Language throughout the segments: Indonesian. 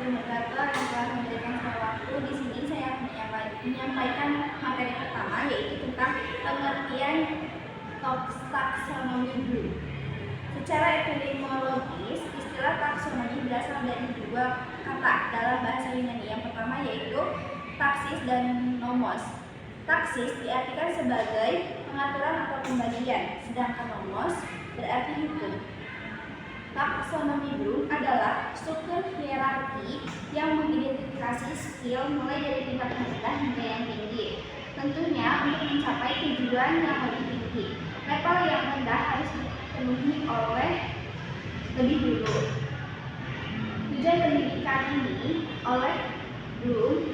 moderator yang telah memberikan saya waktu. Di sini saya akan menyampaikan materi pertama, yaitu tentang pengertian taksonomi Bloom. Secara etimologis, istilah taksonomi berasal dari dua kata dalam bahasa Yunani. Yang pertama yaitu taksis dan nomos. Taksis diartikan sebagai pengaturan atau pembagian, sedangkan nomos berarti hukum. Taksonomi Bloom adalah struktur hierarki yang mengidentifikasi skill mulai dari tingkat rendah hingga yang tinggi. Tentunya untuk mencapai tujuan yang lebih tinggi, level yang rendah harus dipenuhi oleh lebih dulu. Tujuan pendidikan ini oleh Bloom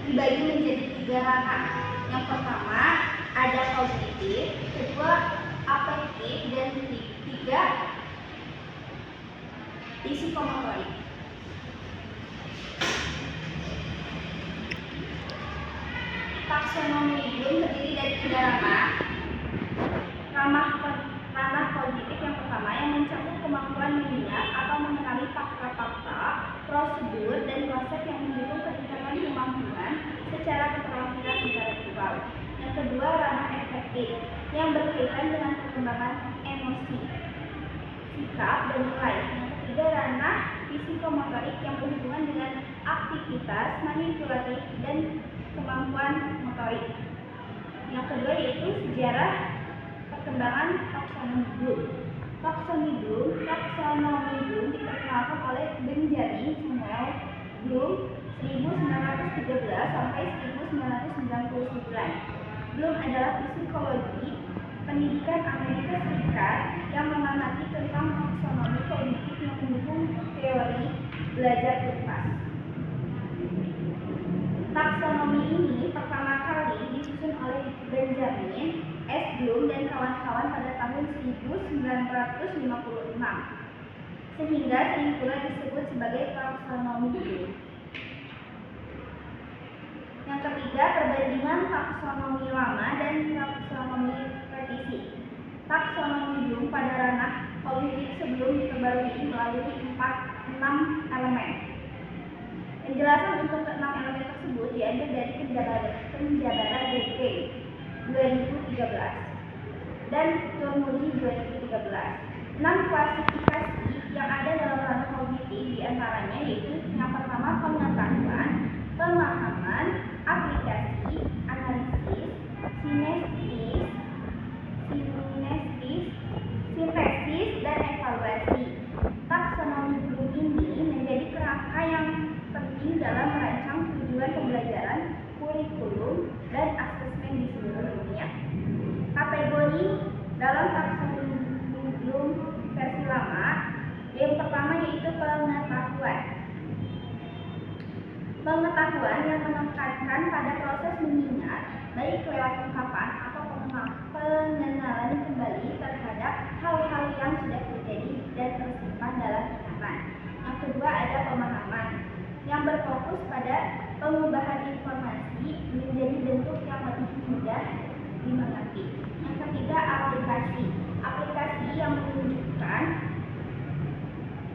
dibagi menjadi 3 ranah. Yang pertama ada kognitif, kedua afektif, dan ketiga psikomotorik. Taksonomi Bloom terdiri dari 3 ranah. Ranah kognitif yang pertama yang mencakup kemampuan mengingat atau mengenali fakta-fakta, prosedur, dan konsep yang mendukung peningkatan kemampuan secara keterampilan intelektual. Yang kedua ranah afektif yang berkaitan dengan perkembangan emosi, sikap, dan nilai. Yang ketiga ranah psikomotorik yang berhubungan dengan aktivitas manipulatif dan kemampuan motorik. Yang kedua yaitu sejarah perkembangan taksonomi Bloom. Taksonomi Bloom diperkenalkan oleh Benjamin Samuel Bloom 1913 sampai 1999. Bloom adalah psikologi pendidikan Amerika Serikat yang mengamati tentang taksonomi kognitif yang mendukung teori belajar lepas. Taksonomi ini pertama kali disusun oleh Benjamin S. Bloom dan kawan-kawan pada tahun 1956, sehingga sering pula disebut sebagai taksonomi Bloom. Yang ketiga, perbandingan taksonomi lama dan taksonomi revisi. Taksonomi Bloom pada ranah kognitif sebelum diperbarui melalui 6 elemen. Penjelasan untuk 6 elemen tersebut diambil dari penjabaran DK 2013 dan Turmudi 2013. 6 klasifikasi yang ada dalam ranah kognitif diantaranya yaitu yang pertama pengetahuan, pemahaman, aplikasi, analisis, sintesis, dan evaluasi. Taksonomi Bloom ini menjadi kerangka yang penting dalam merancang tujuan pembelajaran, kurikulum, dan asesmen di seluruh dunia. Kategori dalam taksonomi Bloom versi lama, yang pertama yaitu pengetahuan. Pengetahuan yang menekankan pada proses mengingat, baik lewat ungkapan atau pengenalan kembali terhadap hal-hal yang sudah terjadi dan tersimpan dalam ingatan. Yang kedua ada pemahaman, yang berfokus pada pengubahan informasi menjadi bentuk yang lebih mudah dimengerti. Yang ketiga aplikasi yang menunjukkan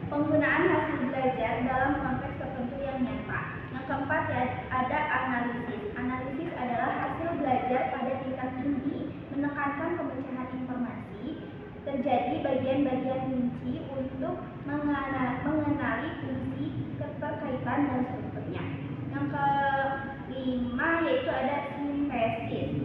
penggunaan hasil belajar dalam konteks tertentu yang nyata. Yang keempat ada analisis adalah hasil belajar pada tingkat tinggi menekankan pemecahan informasi, terjadi bagian-bagian kunci untuk mengenali fungsi, keterkaitan, dan strukturnya. Yang kelima yaitu ada sintesis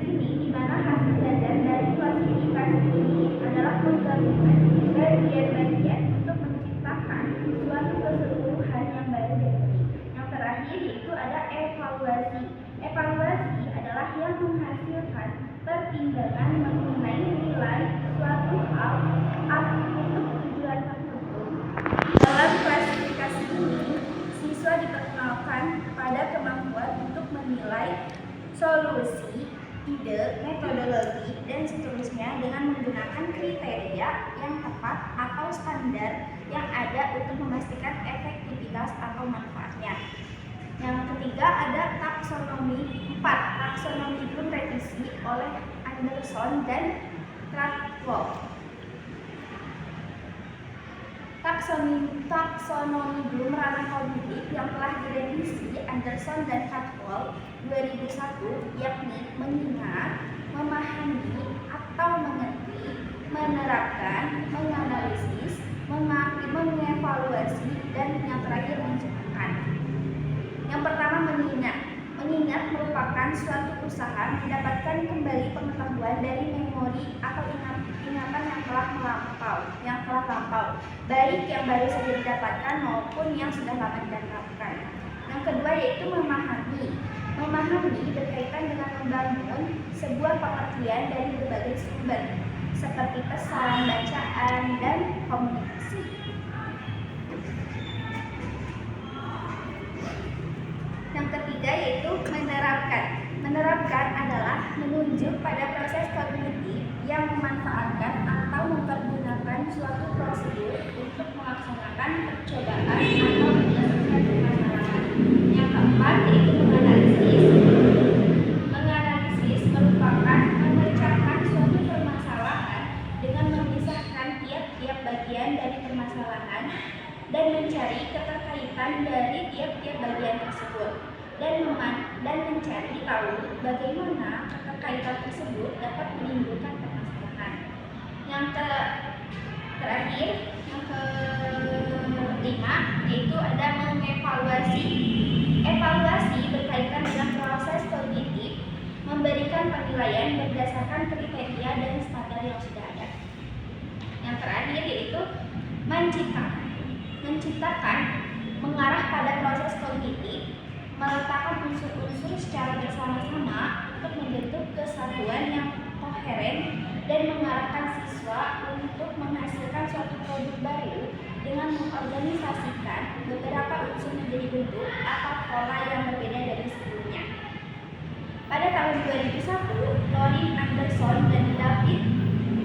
ini di mana hasil belajar dari klasifikasi ini adalah menggabungkan bagian-bagian untuk menciptakan suatu keseluruhan yang baru dan unik. Yang terakhir yaitu ada evaluasi adalah yang menghasilkan pertimbangan mengenai nilai suatu hal untuk tujuan tertentu. Dalam klasifikasi ini, siswa diperkenalkan pada kemampuan untuk menilai solusi, ide, metodologi, dan seterusnya dengan menggunakan kriteria yang tepat atau standar yang ada untuk memastikan efektivitas atau manfaatnya. Yang ketiga ada taksonomi 4, taksonomi Bloom revisi oleh Anderson dan Krathwohl. taksonomi Bloom ranah kognitif yang telah direvisi Anderson dan Caldwell 2001, yakni mengingat, memahami atau mengerti, menerapkan, menganalisis, mengevaluasi, dan yang terakhir menciptakan. Yang pertama, mengingat. Mengingat merupakan suatu usaha mendapatkan kembali pengetahuan dari memori atau ingatan yang telah lampau, baik yang baru saja didapatkan maupun yang sudah lama didapatkan. Yang kedua yaitu memahami. Memahami berkaitan dengan membangun sebuah pengertian dari berbagai sumber, seperti pesan, bacaan, dan komunikasi. Yang ketiga yaitu menerapkan. Menerapkan adalah menunjuk pada proses kognitif yang memanfaatkan atau mempergunakan suatu prosedur untuk melaksanakan percobaan atau menyelesaikan permasalahan. Yang keempat yaitu menganalisis. Menganalisis merupakan memecahkan suatu permasalahan dengan memisahkan tiap-tiap bagian dari permasalahan dan mencari keterkaitan dari tiap-tiap bagian tersebut dan mencari tahu bagaimana keterkaitan tersebut dapat menimbulkan permasalahan. Yang terakhir, yang kelima yaitu ada mengevaluasi. Evaluasi berkaitan dengan proses kognitif, memberikan penilaian berdasarkan kriteria dan standar yang sudah ada. Yang terakhir yaitu menciptakan. Menciptakan mengarah pada proses kognitif, meletakkan unsur-unsur secara bersama-sama untuk membentuk kesatuan yang koheren dan mengarahkan siswa untuk menghasilkan suatu produk baru dengan mengorganisasikan beberapa unsur menjadi bentuk atau pola yang berbeda dari sebelumnya. Pada tahun 2001, Lorin Anderson dan David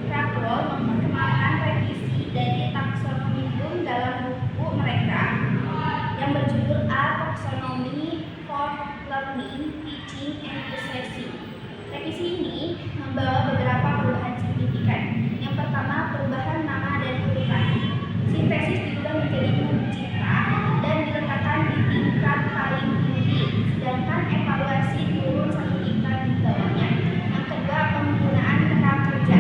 Caldwell memperkenalkan revisi dari taksonomi Bloom dalam buku mereka yang berjudul A Taxonomy for Learning, Teaching, and Processing. Revisi ini membawa beberapa perubahan signifikan. Yang pertama, perubahan nama dan urutan. Sintesis diubah menjadi mencipta dan diletakkan di tingkat paling tinggi, sedangkan evaluasi turun satu tingkat di bawahnya. Yang kedua, penggunaan kata kerja.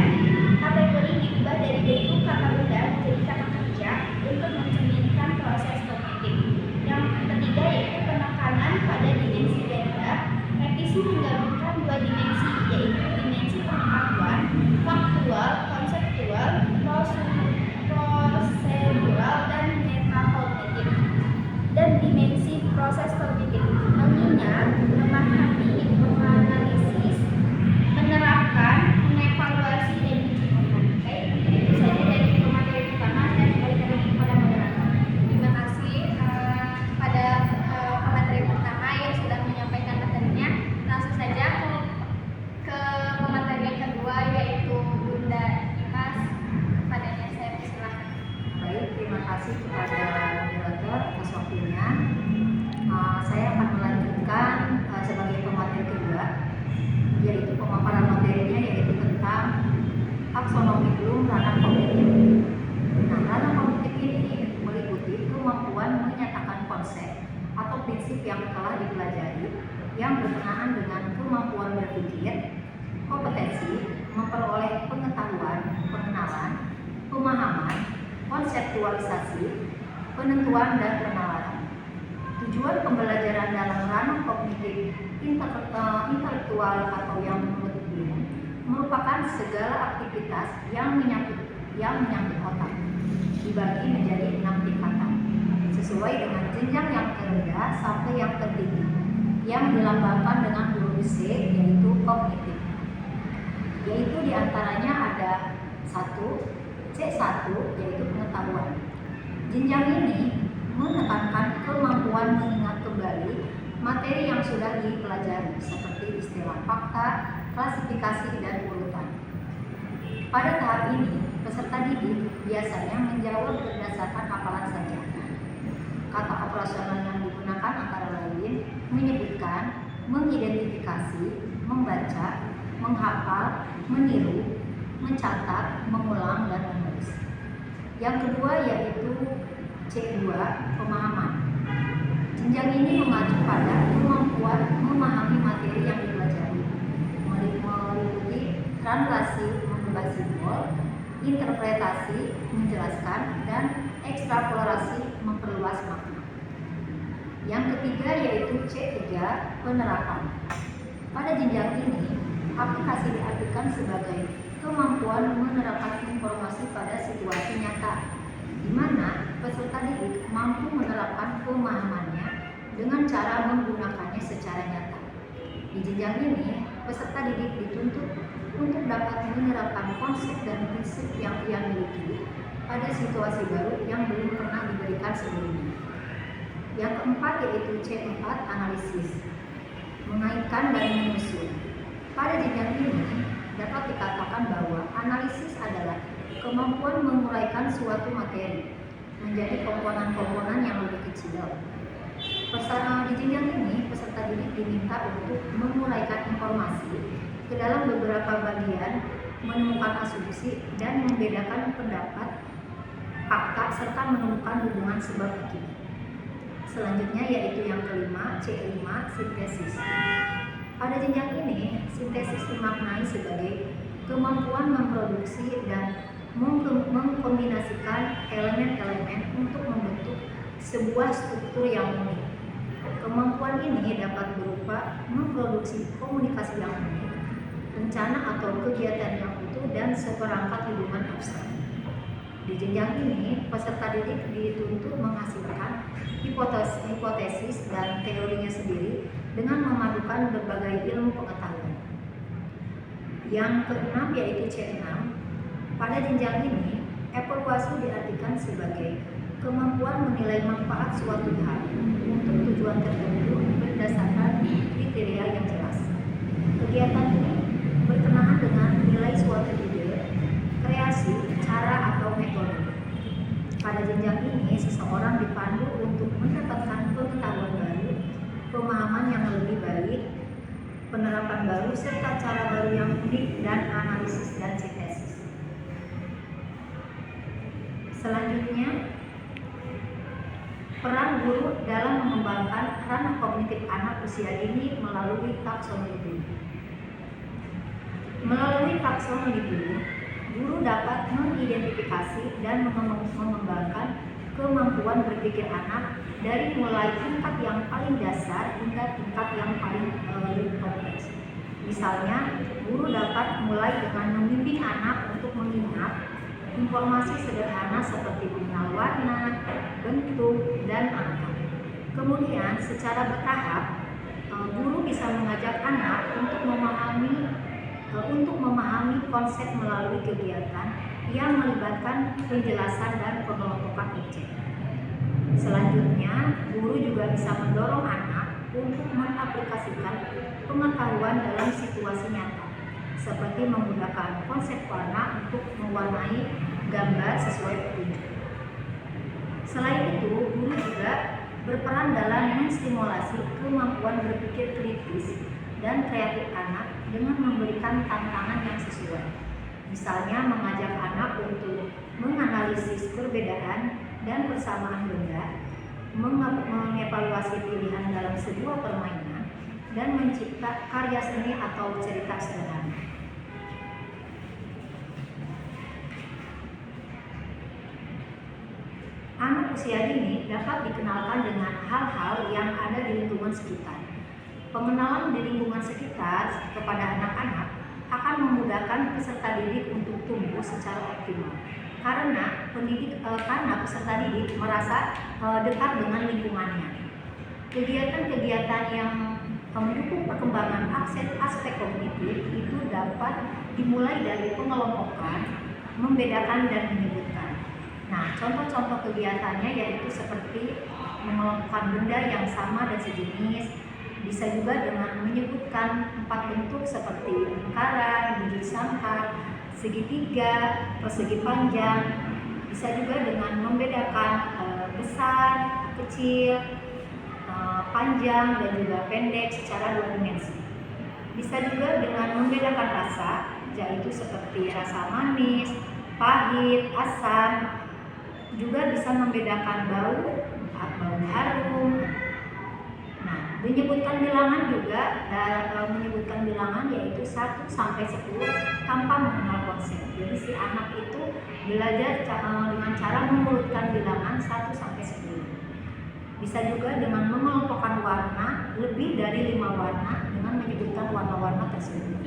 Kategori diubah dari bentuk kata benda menjadi kata kerja untuk mencerminkan proses kognitif. Yang ketiga yaitu penekanan pada dimensi ganda. Revisi menggabungkan dua dimensi, yaitu dimensi pengetahuan, faktual, konseptual, prosedural, dan metakognitif, dan dimensi proses kognitif, mengingat, memahami, menganalisis, menerapkan, mengevaluasi, dan menciptakan. Baik, itu saja dari materi pertama dan kembali lagi kepada moderator. Terima kasih pada pemateri pertama yang sudah menyampaikan materinya. Langsung saja ke pemateri yang kedua yaitu Bunda Imas. Kepadanya saya persilahkan. Baik, terima kasih kepada moderator atas waktunya. Saya akan melanjutkan sebagai pemateri kedua, yaitu pemaparan materinya yaitu tentang taksonomi Bloom ranah kognitif. Nah, ranah kognitif ini meliputi kemampuan menyatakan konsep atau prinsip yang telah dipelajari yang berkenaan dengan kemampuan berpikir, kompetensi, memperoleh pengetahuan, pengenalan, pemahaman, konseptualisasi, penentuan, dan penalaran. Tujuan pembelajaran dalam ranah kognitif intelektual atau yang menurut Bloom merupakan segala aktivitas yang menyangkut otak dibagi menjadi 6 tingkatan sesuai dengan jenjang yang terendah sampai yang tertinggi yang dilambangkan dengan huruf C yaitu kognitif, yaitu diantaranya ada 1 C1 yaitu pengetahuan. Jenjang ini menekankan kemampuan mengingat kembali materi yang sudah dipelajari seperti istilah fakta, klasifikasi, dan urutan. Pada tahap ini, peserta didik biasanya menjawab berdasarkan hafalan saja. Kata operasional yang digunakan antara lain menyebutkan, mengidentifikasi, membaca, menghafal, meniru, mencatat, mengulang, dan menulis. Yang kedua yaitu C2, pemahaman. Jenjang ini mengacu pada kemampuan memahami materi yang dipelajari, meliputi translasi mengubah simbol, interpretasi menjelaskan, dan ekstrapolasi memperluas makna. Yang ketiga yaitu C3, penerapan. Pada jenjang ini, aplikasi diartikan sebagai kemampuan menerapkan informasi pada situasi nyata, di mana peserta didik mampu menerapkan pemahamannya dengan cara menggunakannya secara nyata. Di jenjang ini, peserta didik dituntut untuk dapat menerapkan konsep dan prinsip yang ia miliki pada situasi baru yang belum pernah diberikan sebelumnya. Yang keempat yaitu C4, analisis, mengaitkan dan menyusun. Pada jenjang ini dapat dikatakan bahwa analisis adalah kemampuan menguraikan suatu materi menjadi komponen-komponen yang lebih kecil. Di jenjang ini, peserta didik diminta untuk menguraikan informasi ke dalam beberapa bagian, menemukan asumsi, dan membedakan pendapat, fakta, serta menemukan hubungan sebab akibat. Selanjutnya yaitu yang kelima, C5, sintesis. Pada jenjang ini, sintesis dimaknai sebagai kemampuan memproduksi dan mengkombinasikan elemen-elemen untuk membentuk sebuah struktur yang unik. Kemampuan ini dapat berupa memproduksi komunikasi yang unik, rencana atau kegiatan yang utuh, dan seperangkat hubungan abstrak. Di jenjang ini, peserta didik dituntut menghasilkan hipotesis dan teorinya sendiri dengan memadukan berbagai ilmu pengetahuan. Yang keenam yaitu C6. Pada jenjang ini, evaluasi diartikan sebagai kemampuan menilai manfaat suatu hal untuk tujuan tertentu berdasarkan kriteria yang jelas. Kegiatan ini berkenaan dengan nilai suatu ide, kreasi, cara, atau metode. Pada jenjang ini, seseorang dipandu untuk mendapatkan pengetahuan baru, pemahaman yang lebih baik, penerapan baru, serta cara baru yang unik, dan analisis dan sintesis. Selanjutnya, peran guru dalam mengembangkan ranah kognitif anak usia dini melalui taksonomi. Melalui taksonomi guru dapat mengidentifikasi dan mengembangkan kemampuan berpikir anak dari mulai tingkat yang paling dasar hingga tingkat yang paling kompleks. Misalnya, guru dapat mulai dengan membimbing anak untuk mengingat informasi sederhana seperti mengenal warna, bentuk, dan angka. Kemudian, secara bertahap, guru bisa mengajak anak untuk memahami konsep melalui kegiatan yang melibatkan penjelasan dan pengelompokan objek. Selanjutnya, guru juga bisa mendorong anak untuk mengaplikasikan pengetahuan dalam situasi nyata, seperti menggunakan konsep warna untuk mewarnai gambar sesuai petunjuk. Selain itu, guru juga berperan dalam menstimulasi kemampuan berpikir kritis dan kreatif anak dengan memberikan tantangan yang sesuai. Misalnya, mengajak anak untuk menganalisis perbedaan dan persamaan benda, mengevaluasi pilihan dalam sebuah permainan, dan mencipta karya seni atau cerita sederhana. Anak usia dini dapat dikenalkan dengan hal-hal yang ada di lingkungan sekitar. Pengenalan di lingkungan sekitar kepada anak-anak akan memudahkan peserta didik untuk tumbuh secara optimal. Karena peserta didik merasa dekat dengan lingkungannya. Kegiatan-kegiatan yang mendukung perkembangan aspek kognitif itu dapat dimulai dari pengelompokan, membedakan, dan menyebutkan. Nah, contoh-contoh kegiatannya yaitu seperti mengelompokkan benda yang sama dan sejenis, bisa juga dengan menyebutkan 4 bentuk seperti lingkaran, biji sangkar, segitiga, persegi panjang, bisa juga dengan membedakan besar, kecil, panjang, dan juga pendek secara 2 dimensi. Bisa juga dengan membedakan rasa, yaitu seperti rasa manis, pahit, asam, juga bisa membedakan bau harum. Nah, menyebutkan bilangan juga menyebutkan bilangan yaitu 1 sampai 10 tanpa mengenal konsep. Jadi si anak itu belajar dengan cara mengurutkan bilangan 1 sampai 10. Bisa juga dengan mengelompokkan warna lebih dari 5 warna dengan menyebutkan warna-warna tersebut.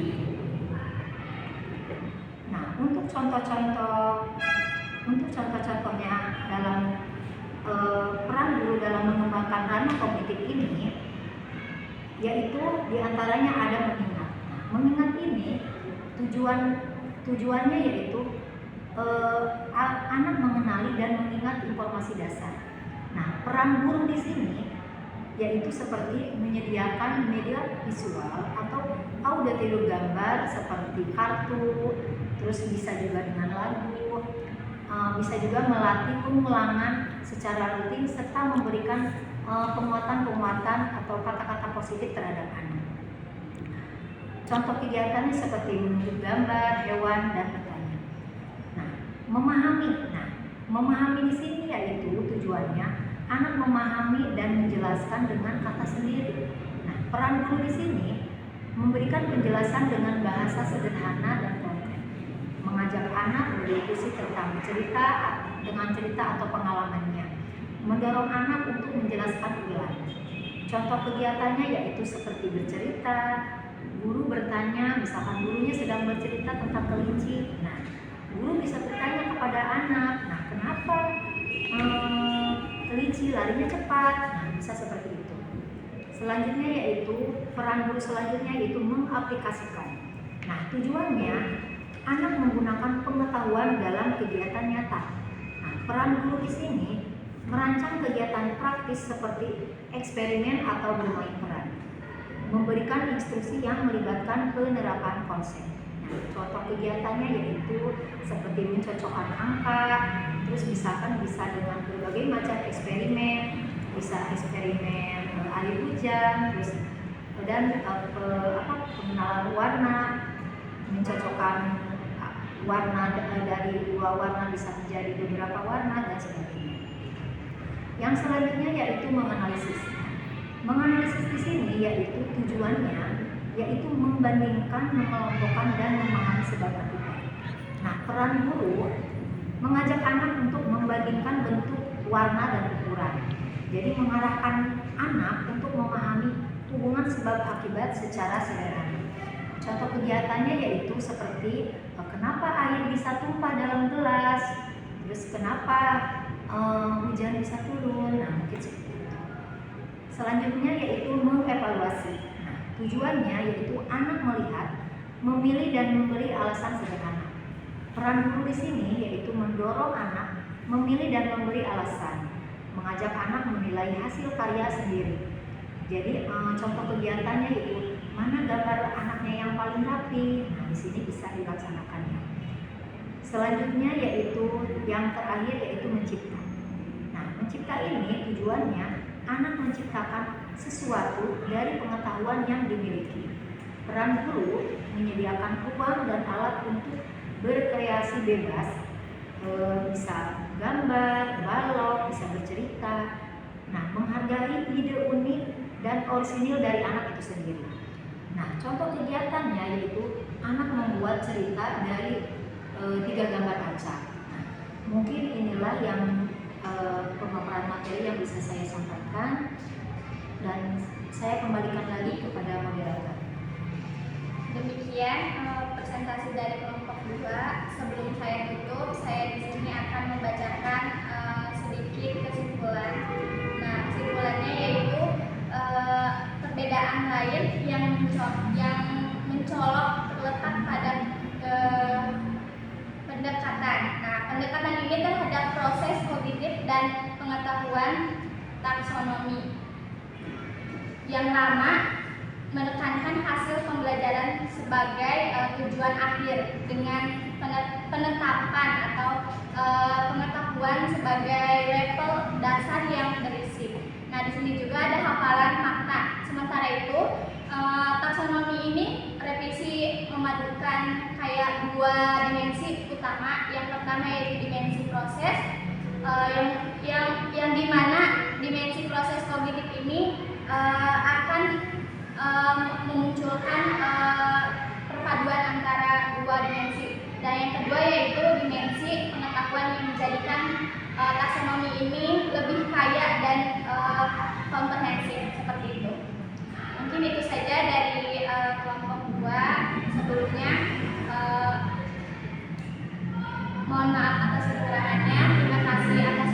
Nah, untuk contoh-contohnya dalam peran guru dalam mengembangkan ranah kognitif ini, yaitu diantaranya ada mengingat. Nah, mengingat ini tujuannya yaitu anak mengenali dan mengingat informasi dasar. Nah, peran guru di sini yaitu seperti menyediakan media visual atau audio gambar seperti kartu, terus bisa juga dengan lagu, bisa juga melatih pengulangan secara rutin serta memberikan penguatan atau kata-kata positif terhadap anak. Contoh kegiatannya seperti menunjuk gambar, hewan, dan bertanya. Nah, memahami di sini yaitu tujuannya anak memahami dan menjelaskan dengan kata sendiri. Nah, peran guru di sini memberikan penjelasan dengan bahasa sederhana dan konkret, mengajak anak berdiskusi tentang cerita atau pengalamannya, mendorong anak untuk menjelaskan ulang. Contoh kegiatannya yaitu seperti bercerita, guru bertanya, misalkan gurunya sedang bercerita tentang kelinci. Nah, guru bisa bertanya kepada anak, nah kenapa kelinci larinya cepat? Nah, bisa seperti itu. Selanjutnya yaitu peran guru selanjutnya yaitu mengaplikasikan. Nah, tujuannya anak menggunakan pengetahuan dalam kegiatan nyata. Nah, peran guru di sini merancang kegiatan praktis seperti eksperimen atau bermain peran, memberikan instruksi yang melibatkan penerapan konsep. Nah, contoh kegiatannya yaitu seperti mencocokkan angka, terus misalkan bisa dengan berbagai macam eksperimen, bisa eksperimen air hujan, terus dan pengenalan warna, mencocokkan warna dari 2 warna bisa menjadi beberapa warna dan sebagainya. Yang selanjutnya yaitu menganalisis. Menganalisis di sini yaitu tujuannya yaitu membandingkan, mengelompokkan, dan memahami sebab akibat. Nah, peran guru mengajak anak untuk membandingkan bentuk, warna, dan ukuran. Jadi mengarahkan anak untuk memahami hubungan sebab akibat secara sederhana. Contoh kegiatannya yaitu seperti kenapa air bisa tumpah dalam gelas, terus kenapa hujan bisa turun. Nah, mungkin seperti itu. Selanjutnya yaitu mengevaluasi. Nah, tujuannya yaitu anak melihat, memilih, dan memberi alasan sederhana. Peran guru di sini yaitu mendorong anak memilih dan memberi alasan, mengajak anak menilai hasil karya sendiri. Jadi contoh kegiatannya yaitu mana gambar anaknya yang paling rapi. Nah, di sini bisa dilaksanakannya. Selanjutnya yaitu yang terakhir yaitu mencipta. Nah, mencipta ini tujuannya anak menciptakan sesuatu dari pengetahuan yang dimiliki. Peran guru menyediakan ruang dan alat untuk berkreasi bebas, bisa gambar, balok, bisa bercerita. Nah, menghargai ide unik dan orisinil dari anak itu sendiri. Nah, contoh kegiatannya yaitu anak membuat cerita dari 3 gambar acak. Nah, mungkin inilah yang pemaparan materi yang bisa saya sampaikan, dan saya kembalikan lagi kepada moderator. Demikian presentasi dari kelompok 2. Sebelum saya tutup, saya di sini akan membacakan sedikit kesimpulan. Nah, kesimpulannya yaitu perbedaan lain yang mencolok terletak pada pendekatan. Nah, pendekatan ini terhadap proses kognitif dan pengetahuan taksonomi. Yang lama menekankan hasil pembelajaran sebagai tujuan akhir dengan penetapan atau pengetahuan sebagai level dasar yang berisi. Nah, di sini juga ada hafalan makna. Sementara itu, taksonomi ini revisi memadukan kayak 2 dimensi utama. Yang pertama yaitu dimensi proses, yang dimana dimensi proses kognitif ini akan memunculkan perpaduan antara dua dimensi. Dan yang kedua yaitu dimensi pengetahuan yang menjadikan taksonomi ini lebih kaya dan komprehensif seperti itu. Mungkin itu saja dari kelompok 2. Sebelumnya mohon maaf atas kekurangannya. Terima kasih atas